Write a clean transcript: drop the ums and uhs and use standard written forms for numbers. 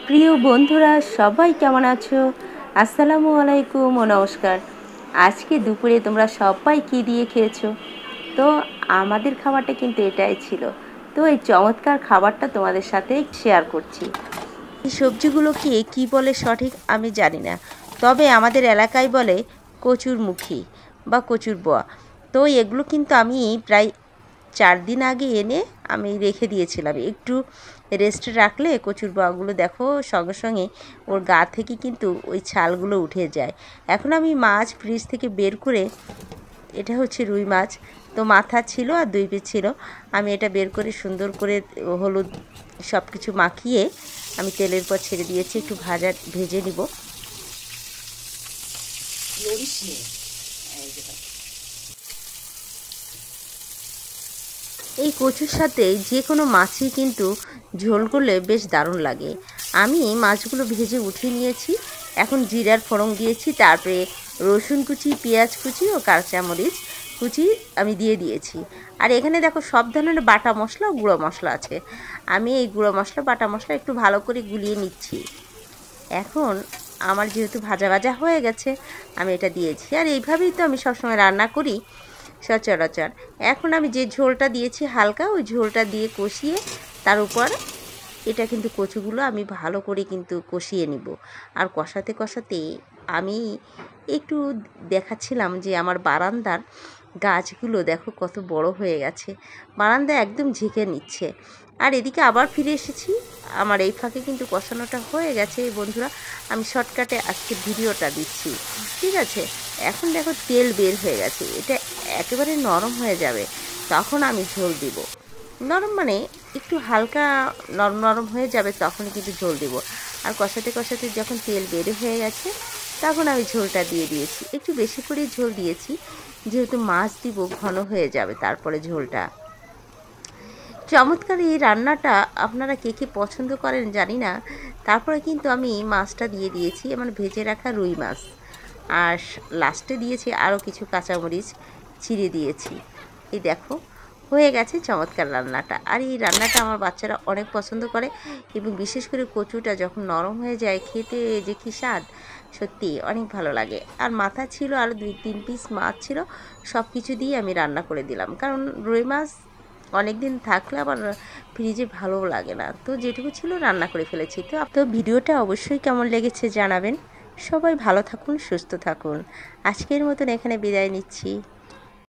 প্রিয় বন্ধুরা সবাই কেমন আছো? আসসালামু আলাইকুম ও নমস্কার। আজকে দুপুরে তোমরা সবাই কী দিয়ে খেয়েছো? তো আমাদের খাবারটা কিন্তু এটাই ছিল। তো এই চমৎকার খাবারটা তোমাদের সাথে শেয়ার করছি। এই সবজিগুলোকে কী বলে সঠিক আমি জানি না, তবে আমাদের এলাকায় বলে কচুরমুখী বা কচুর বয়া। তো এগুলো কিন্তু আমি প্রায় 4 দিন আগে এনে আমি রেখে দিয়েছিলাম। একটু রেস্টে রাখলে কচুর বয়াগুলো দেখো সঙ্গে সঙ্গে ওর গা থেকে কিন্তু ওই ছালগুলো উঠে যায়। এখন আমি মাছ ফ্রিজ থেকে বের করে, এটা হচ্ছে রুই মাছ, তো মাথা ছিল আর 2 পিস ছিল। আমি এটা বের করে সুন্দর করে হলুদ সব কিছু মাখিয়ে আমি তেলের পর ছেড়ে দিয়েছি, একটু ভেজে নিব। এই কচুর সাথে যে কোনো মাছই কিন্তু ঝোল করলে বেশ দারুণ লাগে। আমি মাছগুলো ভেজে উঠিয়ে নিয়েছি। এখন জিরার ফোড়ন দিয়েছি, তারপরে রসুন কুচি, পেঁয়াজ কুচি ও কাঁচামরিচ কুচি আমি দিয়ে দিয়েছি। আর এখানে দেখো সব ধরনের বাটা মশলা ও গুঁড়ো মশলা আছে। আমি এই গুঁড়ো মশলা বাটা মশলা একটু ভালো করে গুলিয়ে নিচ্ছি। এখন আমার যেহেতু ভাজা ভাজা হয়ে গেছে, আমি এটা দিয়েছি। আর এইভাবেই তো আমি সবসময় রান্না করি সচরাচর। এখন আমি যে ঝোলটা দিয়েছি হালকা, ওই ঝোলটা দিয়ে কষিয়ে তার উপর এটা কিন্তু কচুগুলো আমি ভালো করে কিন্তু কষিয়ে নিব। আর কষাতে কষাতে আমি একটু দেখাচ্ছিলাম যে আমার বারান্দার গাছগুলো দেখো কত বড় হয়ে গেছে, বারান্দা একদম ঝেঁকে নিচ্ছে। আর এদিকে আবার ফিরে এসেছি, আমার এই ফাঁকে কিন্তু কষানোটা হয়ে গেছে। বন্ধুরা, আমি শর্টকাটে আজকে ভিডিওটা দিচ্ছি, ঠিক আছে? এখন দেখো তেল বের হয়ে গেছে, এটা একেবারে নরম হয়ে যাবে, তখন আমি ঝোল দিব। নরম মানে একটু হালকা নরম নরম হয়ে যাবে, তখনই কিন্তু ঝোল দেব। আর কষাতে কষাতে যখন তেল বের হয়ে গেছে, তখন আমি ঝোলটা দিয়ে দিয়েছি। একটু বেশি করে ঝোল দিয়েছি, যেহেতু মাছ দিব ঘন হয়ে যাবে তারপরে ঝোলটা। চমৎকার এই রান্নাটা আপনারা কে কে পছন্দ করেন জানি না। তারপরে কিন্তু আমি মাছটা দিয়ে দিয়েছি, আমার ভেজে রাখা রুই মাছ। আর লাস্টে দিয়েছি আরও কিছু কাঁচামরিচ ছিঁড়ে দিয়েছি। এই দেখো হয়ে গেছে চমৎকার রান্নাটা। আর এই রান্নাটা আমার বাচ্চারা অনেক পছন্দ করে, এবং বিশেষ করে কচুটা যখন নরম হয়ে যায় খেতে যে কী স্বাদ, সত্যি অনেক ভালো লাগে। আর মাথা ছিল, আরও 2-3 পিস মাছ ছিল, সব কিছু দিয়ে আমি রান্না করে দিলাম। কারণ রুই মাছ অনেক দিন থাকলে আবার ফ্রিজে ভালোও লাগে না, তো যেটুকু ছিল রান্না করে ফেলেছি। তো ভিডিওটা অবশ্যই কেমন লেগেছে জানাবেন। সবাই ভালো থাকুন, সুস্থ থাকুন। আজকের মতন এখানে বিদায় নিচ্ছি।